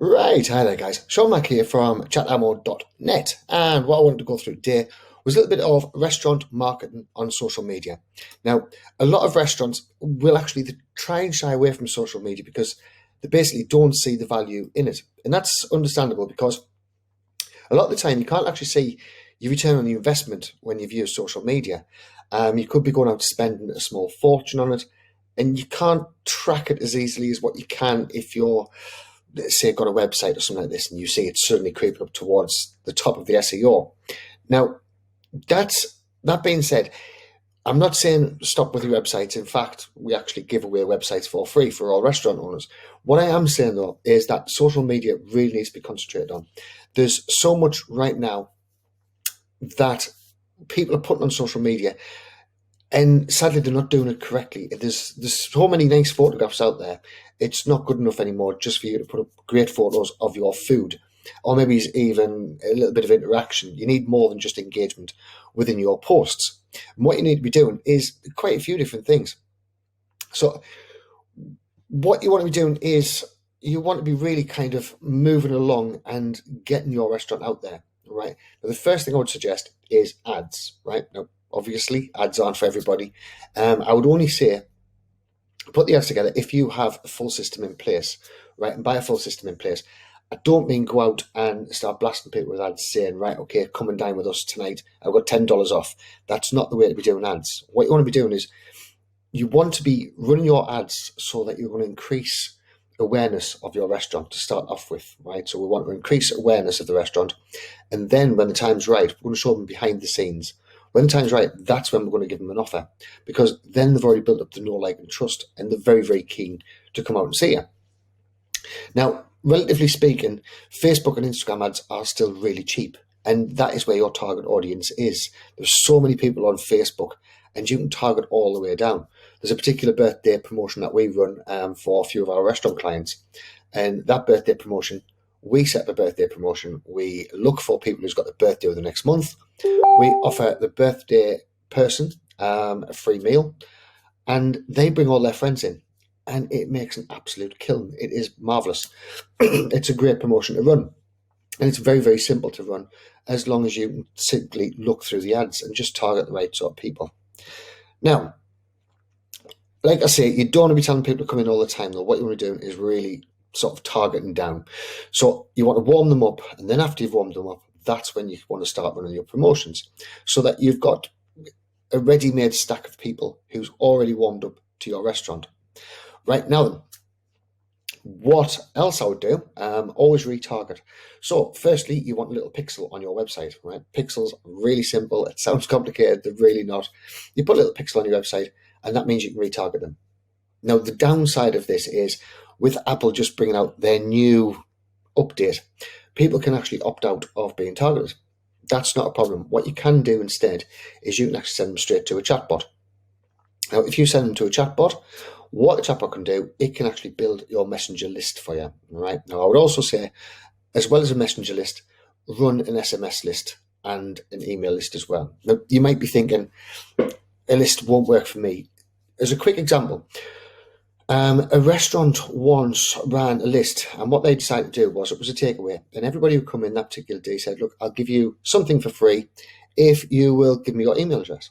Right, hi there guys. Sean Mack here from chatamo.net, and what I wanted to go through today was a little bit of restaurant marketing on social media. Now, a lot of restaurants will actually try and shy away from social media because they basically don't see the value in it. And that's understandable because a lot of the time you can't actually see your return on your investment when you've used social media. You could be going out spending a small fortune on it, and you can't track it as easily as what you can if you're, say, got a website or something like this, and you see it suddenly creeping up towards the top of the SEO. Now, that being said, I'm not saying stop with your websites. In fact, we actually give away websites for free for all restaurant owners. What I am saying though is that social media really needs to be concentrated on. There's so much right now that people are putting on social media, and sadly they're not doing it correctly. There's so many nice photographs out there. It's not good enough anymore just for you to put up great photos of your food, or maybe even a little bit of interaction. You need more than just engagement within your posts. And what you need to be doing is quite a few different things. So what you want to be doing is you want to be really kind of moving along and getting your restaurant out there, right? Now, the first thing I would suggest is ads, right? Now, obviously, ads aren't for everybody. I would only say put the ads together if you have a full system in place, right? And by a full system in place, I don't mean go out and start blasting people with ads saying, right, okay, come and dine with us tonight. I've got $10 off. That's not the way to be doing ads. What you want to be doing is you want to be running your ads so that you're going to increase awareness of your restaurant to start off with, right? So we want to increase awareness of the restaurant. And then when the time's right, we're going to show them behind the scenes. When the time's right, that's when we're going to give them an offer, because then they've already built up the know, like, and trust, and they're very, very keen to come out and see you. Now, relatively speaking, Facebook and Instagram ads are still really cheap, and that is where your target audience is. There's so many people on Facebook, and you can target all the way down. There's a particular birthday promotion that we run for a few of our restaurant clients, and that birthday promotion, we set up a birthday promotion. We look for people who's got the birthday of the next month. We offer the birthday person a free meal, and they bring all their friends in, and it makes an absolute killing. It is marvelous. It's a great promotion to run, and it's very, very simple to run as long as you simply look through the ads and just target the right sort of people. Now, like I say, you don't want to be telling people to come in all the time, though. What you want to do is really sort of targeting down. So you want to warm them up, and then after you've warmed them up, that's when you want to start running your promotions, so that you've got a ready-made stack of people who's already warmed up to your restaurant. Right now, what else I would do? Always retarget. So firstly, you want a little pixel on your website, right? Pixels, really simple. It sounds complicated, they're really not. You put a little pixel on your website, and that means you can retarget them. Now, the downside of this is, with Apple just bringing out their new update, people can actually opt out of being targeted. That's not a problem. What you can do instead is you can actually send them straight to a chatbot. Now, if you send them to a chatbot, what the chatbot can do, it can actually build your messenger list for you, right? Now, I would also say, as well as a messenger list, run an SMS list and an email list as well. Now, you might be thinking, a list won't work for me. As a quick example, a restaurant once ran a list, and what they decided to do was, it was a takeaway, and everybody who come in that particular day said, look, I'll give you something for free if you will give me your email address.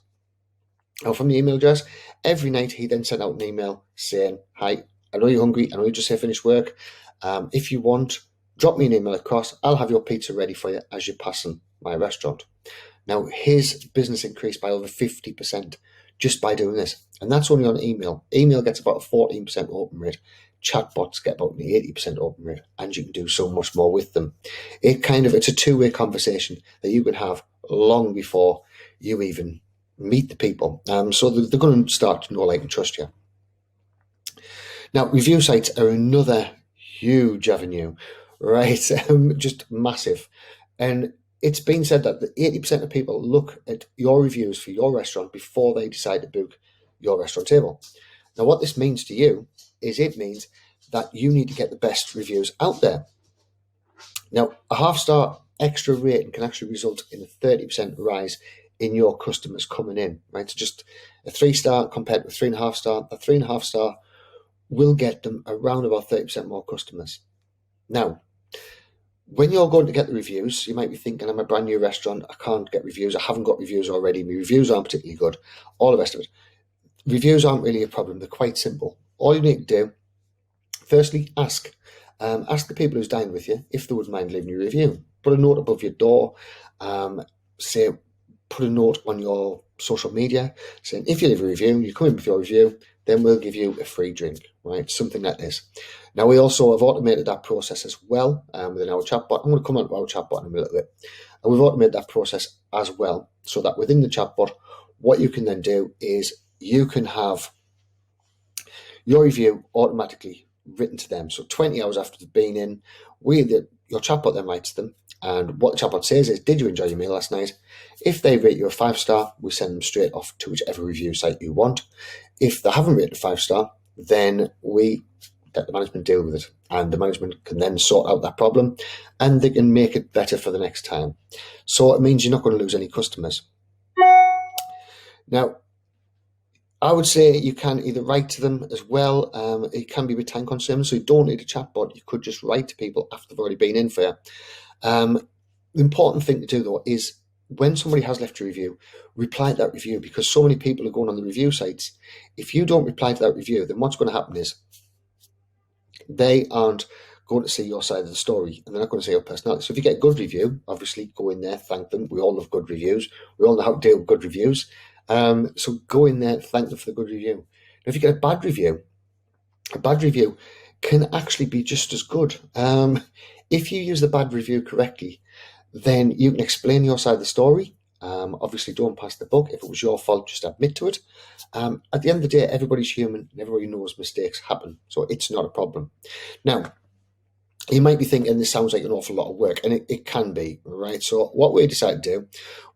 Now, from the email address, every night he then sent out an email saying, hi, I know you're hungry, I know you just finished work. If you want, drop me an email across, I'll have your pizza ready for you as you're passing my restaurant. Now, his business increased by over 50% just by doing this. And that's only on email. Email gets about a 14% open rate. Chatbots get about an 80% open rate, and you can do so much more with them. It's a two-way conversation that you can have long before you even meet the people. So they're going to start to know, like, and trust you. Now, review sites are another huge avenue, right? Just massive. And it's been said that 80% of people look at your reviews for your restaurant before they decide to book your restaurant table. Now, what this means to you is, it means that you need to get the best reviews out there. Now, a half-star extra rating can actually result in a 30% rise in your customers coming in, right? So just a 3-star compared to a 3.5-star, a 3.5-star will get them around about 30% more customers. Now, When you're going to get the reviews, you might be thinking, I'm a brand new restaurant, I can't get reviews, I haven't got reviews already, my reviews aren't particularly good, all the rest of it. Reviews aren't really a problem, they're quite simple. All you need to do, firstly, ask. Ask the people who's dined with you if they would mind leaving you a review. Put a note above your door, say, put a note on your social media saying, if you leave a review, you come in with your review, then we'll give you a free drink, right? Something like this. Now, we also have automated that process as well within our chatbot. I'm going to come on to our chatbot in a little bit. And we've automated that process as well, so that within the chatbot, what you can then do is you can have your review automatically written to them. So 20 hours after they've been in, your chatbot then writes them. And what the chatbot says is, did you enjoy your meal last night? If they rate you a 5-star, we send them straight off to whichever review site you want. If they haven't rated a 5-star, then we let the management deal with it. And the management can then sort out that problem and they can make it better for the next time. So it means you're not going to lose any customers. Now, I would say you can either write to them as well. It can be a bit time consuming, so you don't need a chatbot. You could just write to people after they've already been in for you. The important thing to do, though, is when somebody has left a review, reply to that review, because so many people are going on the review sites. If you don't reply to that review, then what's going to happen is they aren't going to see your side of the story, and they're not going to see your personality. So if you get a good review, obviously go in there, thank them. We all love good reviews. We all know how to deal with good reviews. So go in there, thank them for the good review. Now, if you get a bad review can actually be just as good. If you use the bad review correctly, then you can explain your side of the story. Obviously, don't pass the buck. If it was your fault, just admit to it. At the end of the day, everybody's human and everybody knows mistakes happen, so it's not a problem. Now, you might be thinking this sounds like an awful lot of work, and it can be, right? So what we decided to do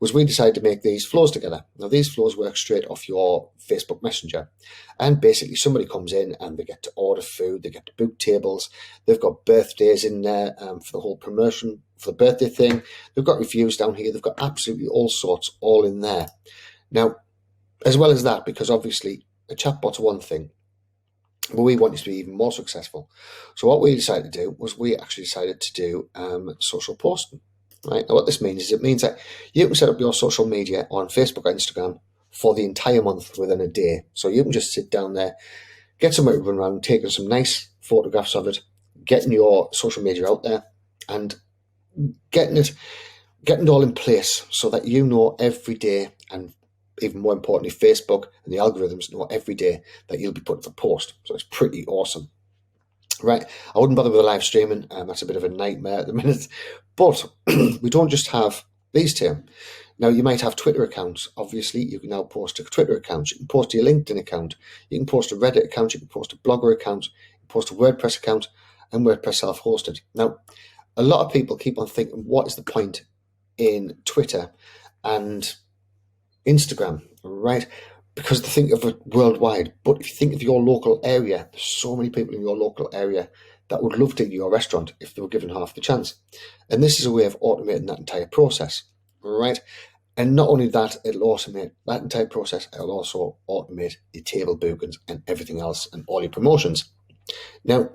was we decided to make these flows together. Now, these flows work straight off your Facebook Messenger. And basically, somebody comes in and they get to order food, they get to book tables, they've got birthdays in there for the whole promotion, for the birthday thing. They've got reviews down here. They've got absolutely all sorts all in there. Now, as well as that, because obviously a chatbot's one thing, but we want you to be even more successful. So what we decided to do was we actually decided to do social posting. Right? Now what this means is it means that you can set up your social media on Facebook or Instagram for the entire month within a day. So you can just sit down there, get somebody to run around, taking some nice photographs of it, getting your social media out there and getting it all in place so that you know every day, and even more importantly, Facebook and the algorithms know every day that you'll be putting a post. So it's pretty awesome. Right, I wouldn't bother with the live streaming, that's a bit of a nightmare at the minute. But we don't just have these two. Now, you might have Twitter accounts. Obviously, you can now post to Twitter accounts. You can post to your LinkedIn account. You can post a Reddit account. You can post a Blogger account. You can post a WordPress account and WordPress self-hosted. Now, a lot of people keep on thinking, what is the point in Twitter and Instagram, right? Because they think of it worldwide. But if you think of your local area, there's so many people in your local area that would love to eat your restaurant if they were given half the chance. And this is a way of automating that entire process, right? And not only that, it'll automate that entire process, it'll also automate your table bookings and everything else and all your promotions. Now,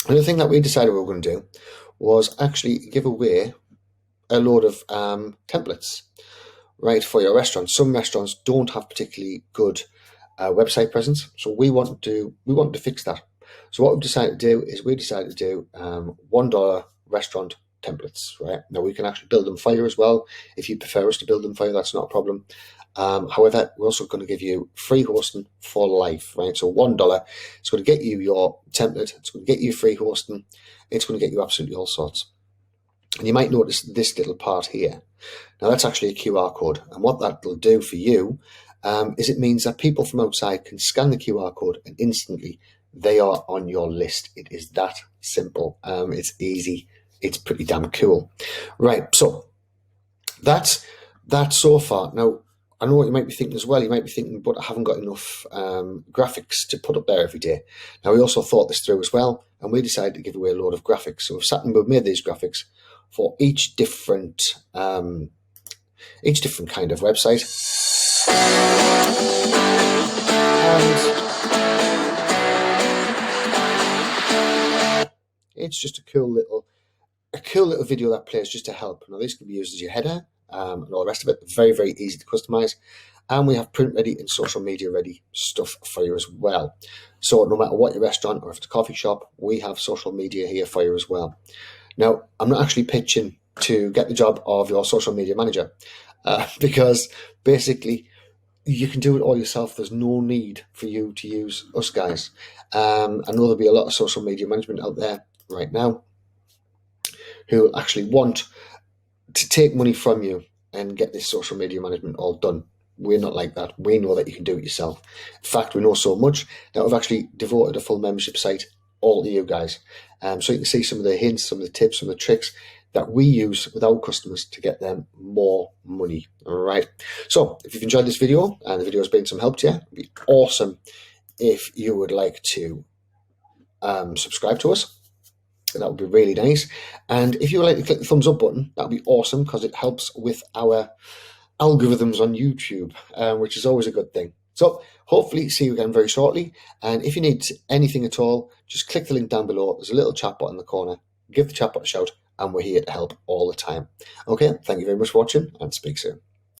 another thing that we decided we were going to do was actually give away a load of templates, right, for your restaurant. Some restaurants don't have particularly good website presence, so we want to fix that. So what we've decided to do is $1 restaurant templates, right? Now we can actually build them for you as well. If you prefer us to build them for you, that's not a problem. However, we're also going to give you free hosting for life, right? So $1, it's going to get you your template, it's going to get you free hosting, it's going to get you absolutely all sorts. And you might notice this little part here. Now that's actually a QR code, and what that will do for you is it means that people from outside can scan the QR code and instantly they are on your list. It is that simple. It's easy. It's pretty damn cool. Right, so that's that so far. Now, I know what you might be thinking as well. You might be thinking, but I haven't got enough graphics to put up there every day. Now, we also thought this through as well, and we decided to give away a load of graphics. So we've made these graphics for each different kind of website. And it's just a cool little a cool little video that plays just to help. Now, this can be used as your header and all the rest of it. Very, very easy to customize. And we have print ready and social media ready stuff for you as well. So no matter what your restaurant or if it's a coffee shop, we have social media here for you as well. Now, I'm not actually pitching to get the job of your social media manager because basically you can do it all yourself. There's no need for you to use us guys. I know there'll be a lot of social media management out there right now who actually want to take money from you and get this social media management all done. We're not like that. We know that you can do it yourself. In fact, we know so much that we've actually devoted a full membership site all to you guys. So you can see some of the hints, some of the tips, some of the tricks that we use with our customers to get them more money. All right. So if you've enjoyed this video and the video has been some help to you, it'd be awesome if you would like to subscribe to us. That would be really nice. And if you would like to click the thumbs up button, that would be awesome because it helps with our algorithms on YouTube, which is always a good thing. So hopefully see you again very shortly. And if you need anything at all, just click the link down below. There's a little chat bot in the corner. Give the chat bot a shout and we're here to help all the time. Okay, thank you very much for watching and speak soon.